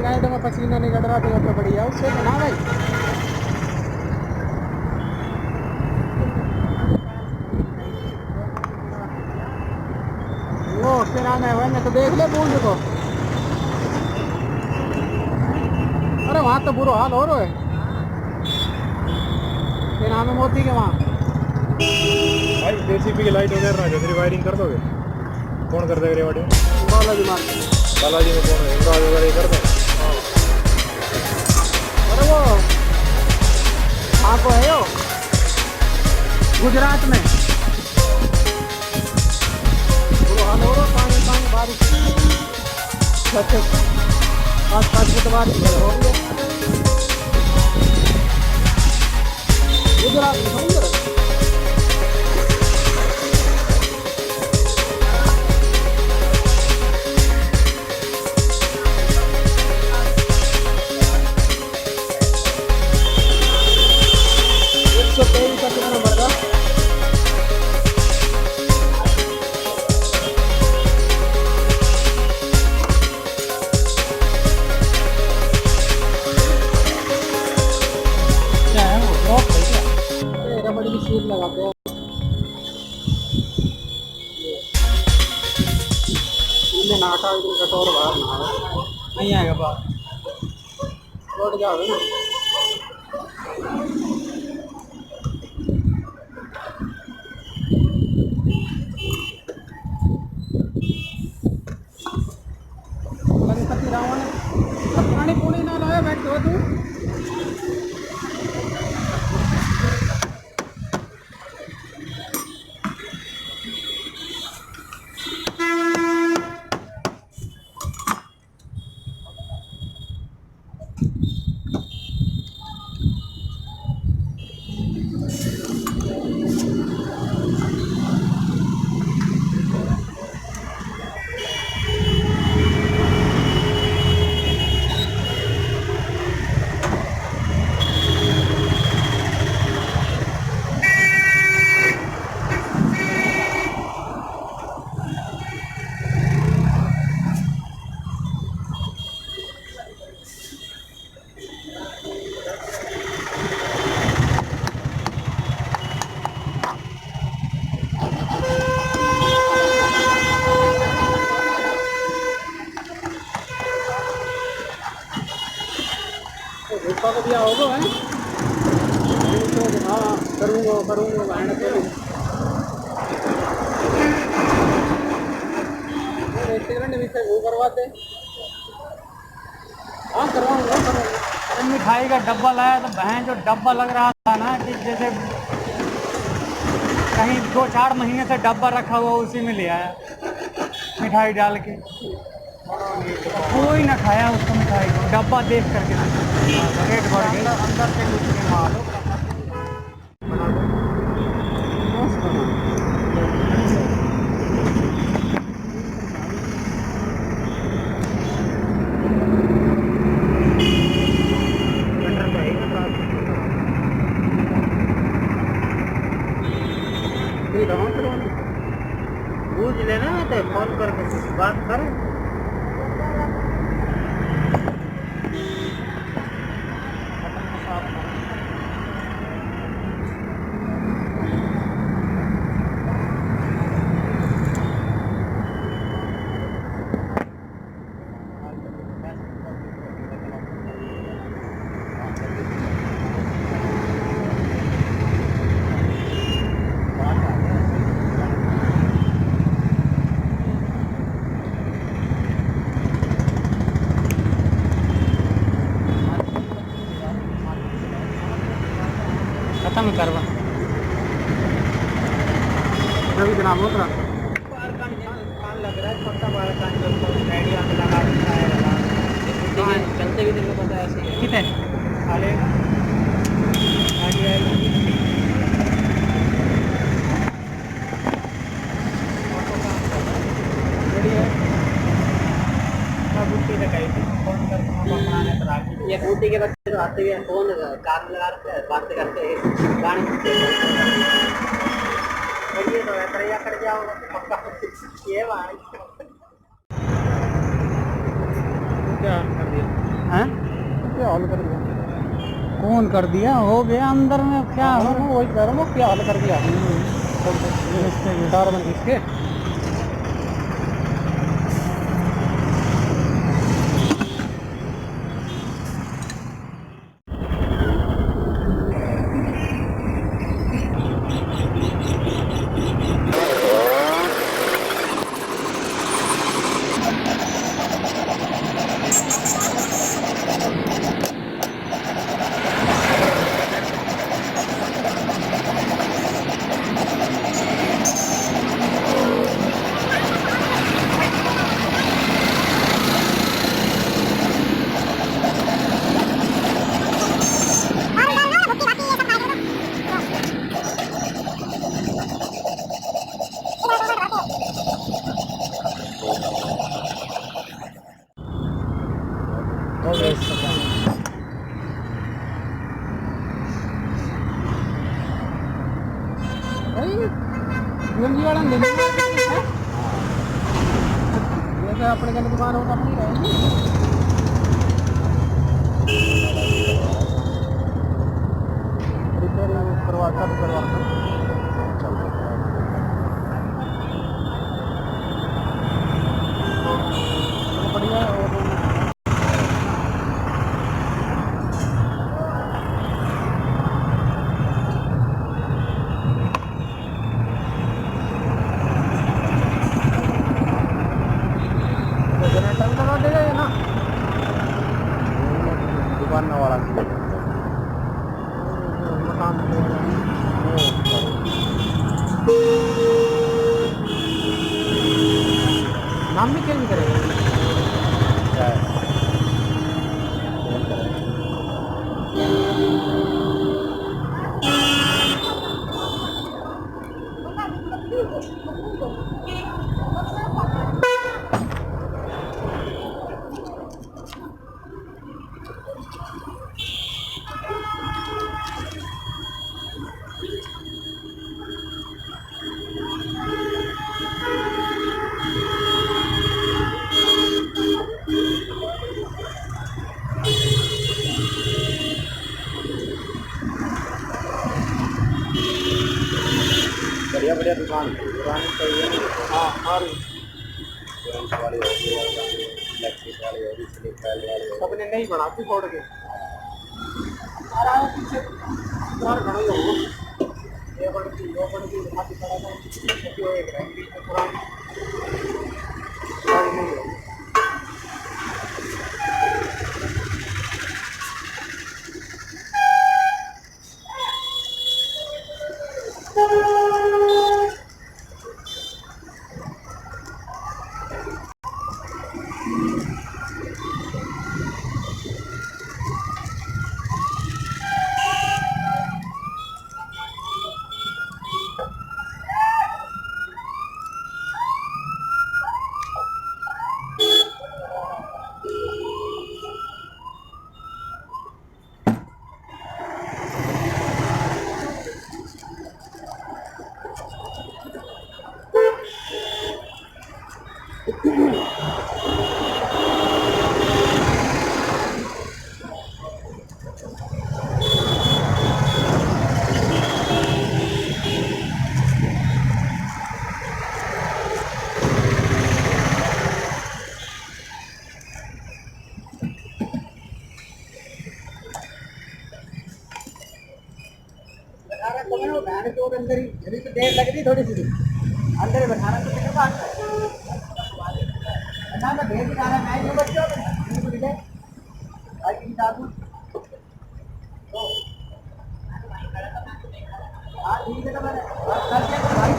Night में पसीना निकल रहा था तो बढ़िया उससे बना भाई। वो फिर आने वाले तो देख ले बूंद को। अरे वहाँ तो बुरा हाल हो रहा है फिर हमें मोती के वहाँ भाई जेसीबी की लाइट वगैरह ना तेरी वायरिंग कर दोगे? कौन कर देगा रिवार्डिंग? बालाजी मार। बालाजी में कौन है? इमराज वगैरह कर दो। अरे वो आपको है यो गुजरात में बुरा हाल हो रहा पानी पानी बारिश 5-5 फुट बारिश हो रही है गुजरात में समझ रहे। बड़ी सीट लगाते हैं इनमें नाटा कटोर बाहर ना नहीं आएगा बाहर लौट जाओगे ना। गणपति रावण पानी पूरी ना लाया बैठ दो तू भूखा को दिया होगा है तो हाँ करूँगा बहन को रेस्टोरेंट भी से वो करवाते हाँ करवाऊँगा। मिठाई का डब्बा लाया तो बहन जो डब्बा लग रहा था ना कि जैसे कहीं 2-4 महीने से डब्बा रखा हुआ उसी में ले आया मिठाई डाल के। कोई ना खाया उसको मिठाई को डब्बा देख करके रेट बढ़ गया अंदर से कुछ नहीं मारो। पूछ लेना तो फोन करके बात करो। खत्म करवा रवि जनाब उतरा लग रहा है छोटा बड़ा आइडिया लगा चलते भी तेरे को पता है ऐसे कितने खाले ये बूटी के बच्चे तो आते हैं फोन कार लगा रखे हैं बातें करते हैं गाने सुनते हैं ये तो है तरैया कर जाओ पक्का ये भाई क्या कर दिया। हैं? क्या हाल कर दिया? कौन कर दिया? हो गया अंदर में क्या हो? हाँ, वही कह रहा हूँ, क्या हाल कर दिया? कार्बन इसके गंजी वाला ले लीजिए। जैसे अपने के दुकान हो तो अपनी रहेगी। रिपेयरिंग करवा कर बढ़िया है। जनरेटर भी लगा देगा ये ना दुकान वाला मकान नाम भी चेंज करेगा। बढ़िया बढ़िया दुकान चाहिए। हाँ हर वाली इलेक्ट्रिक वाली होगी, स्लिप वाली सबने नहीं बनाती फोड़ के पीछे बाहर खड़ा ही होगा। ये बड़ी दिखाती पड़ा था एक रैंकिंग में पुरानी गाड़ी नहीं होगी। अंदर ही देर लग रही थोड़ी सी अंदर ही बैठाना तो कितने बात ना मैं भेज दिखाना मैं जो बच्चों को दिखे आई की दादू तो हां ठीक है तो मैं कर दिया तो भाई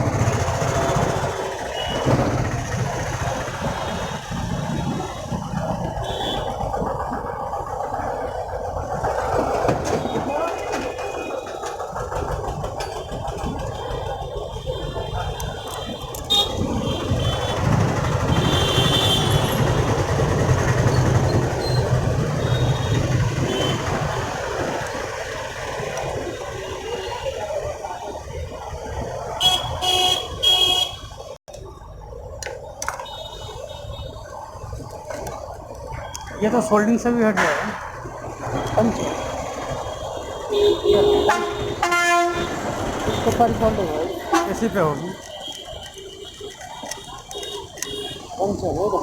ये तो सोल्डिंग से भी हट जाएगा। पंच इसको पर सोल्डिंग है, इसी पे होगी। पंच होगा।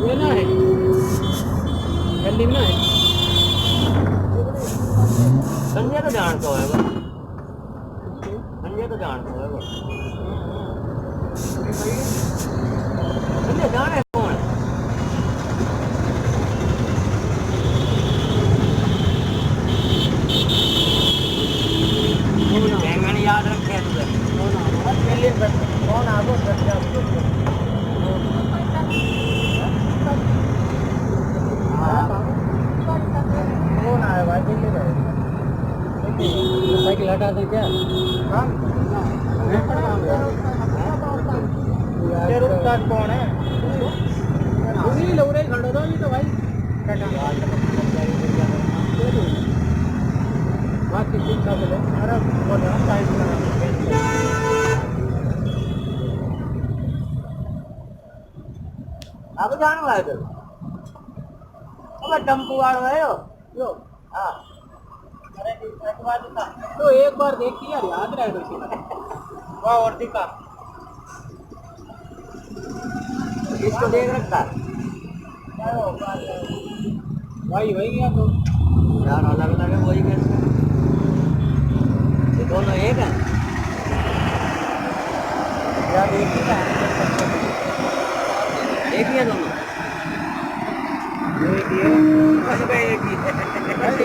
ये ना है गली में ना है संजय तो जानता होगा, संजय तो जानता होगा। संजय जाने कौन है? बैंगन याद रखे तुझे। कौन आगो कौन आया भाई दिल्ली में साइकिल हटा दे क्या? ये रुकता कौन है? उसी लोग रे खड़ो दो भी तो भाई बाकी ठीक ठाक है। अरे बोलो टाइम अब जाने वाले थे। अब टम्पू वालों है यो। हाँ। अरे एक बार दिखा तो एक बार देखी यार याद रहे उसी वाह और दिखा इसको देख रखा है। भाई वही गया तो यार अलग अलग है वही कैसे? ये दोनों एक है। यार एक ही है एक ही है दोनों। एक ही है एक ही है।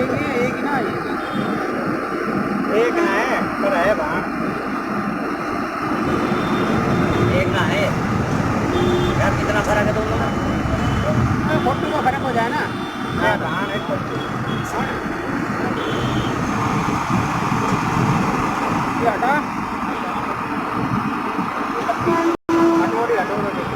एक ही ना एक ना है पर है वहाँ एक ना है यार, कितना फर्क है दोनों में? फोटो का फर्क हो जाए ना। हाँ वहाँ है ये हटा हटोरी हटोरी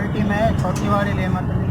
क्वालिटी में है, छोटी वाली ले मत लीजिए।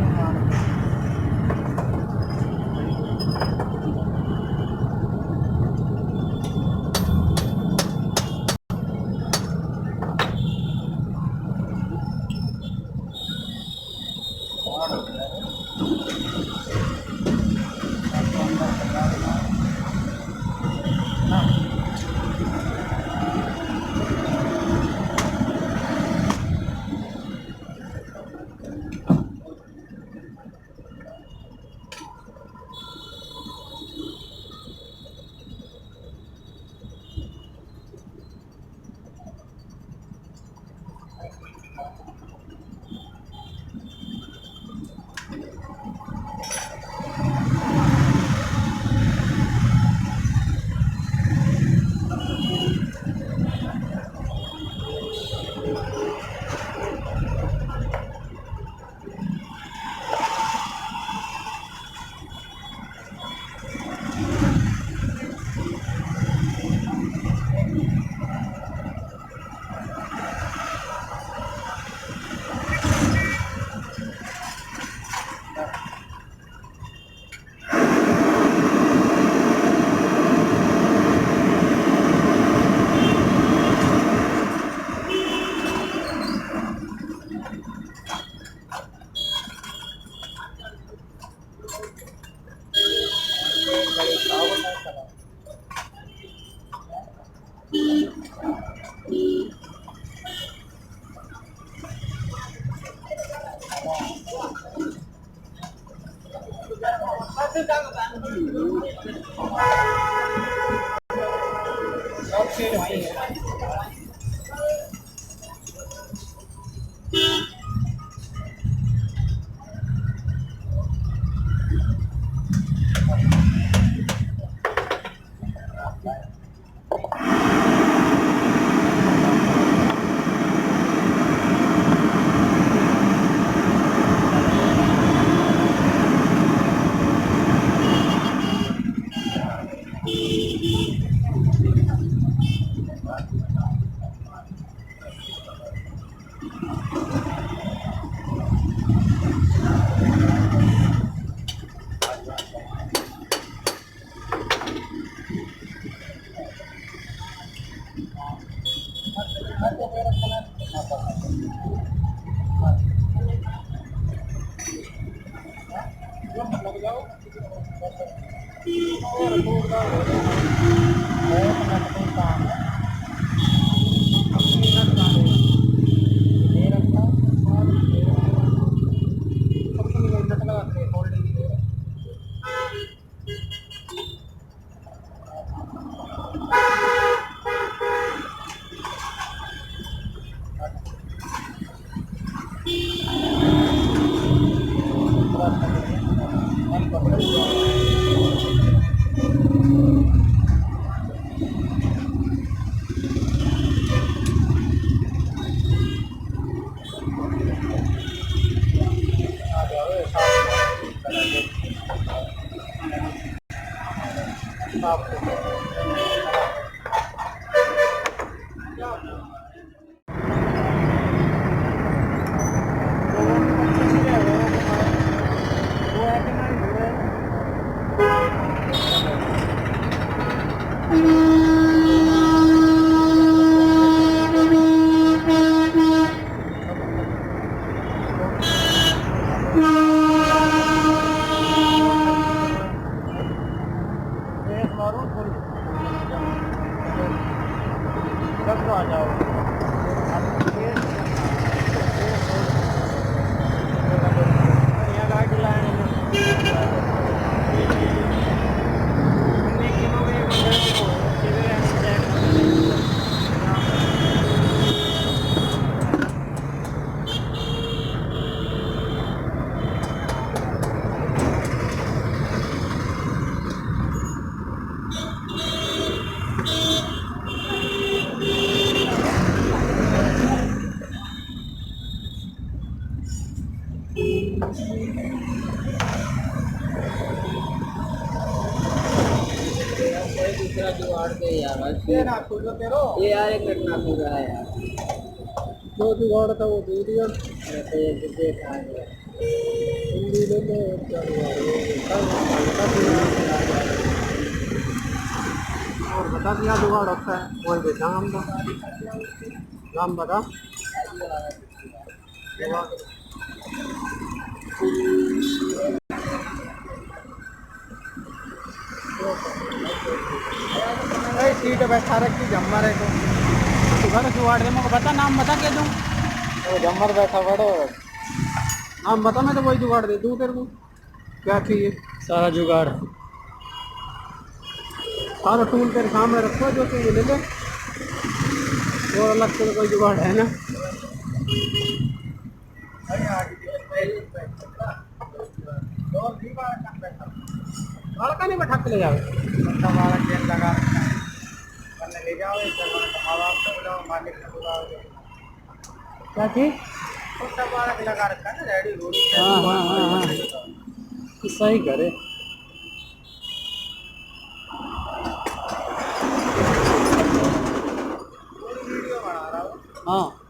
दूसरा जुगाड़ के यार ये यार एक घटना पूरा है यार जो जुगाड़ था वो दे दिया। और बता दिया जुगाड़ होता है वही बेचा हम तो नाम बता सीट बैठा रखी जम्मर है तो घर जुगाड़ दे मुझे बता नाम बता क्या दूँ तो जम्मर बैठा बड़ो नाम बता मैं तो वही जुगाड़ दे दूँ तेरे को क्या चाहिए सारा जुगाड़ सारा टूल तेरे सामने रखो जो चाहिए ले ले और अलग से कोई जुगाड़ है ना लड़का नहीं बैठा के ले जाओ तेल लगा ले जाओ मालिक ने बुलाओ क्या चीज लगा रखा है ना रेडी रोड तो सही करे वीडियो बना रहा हूँ हाँ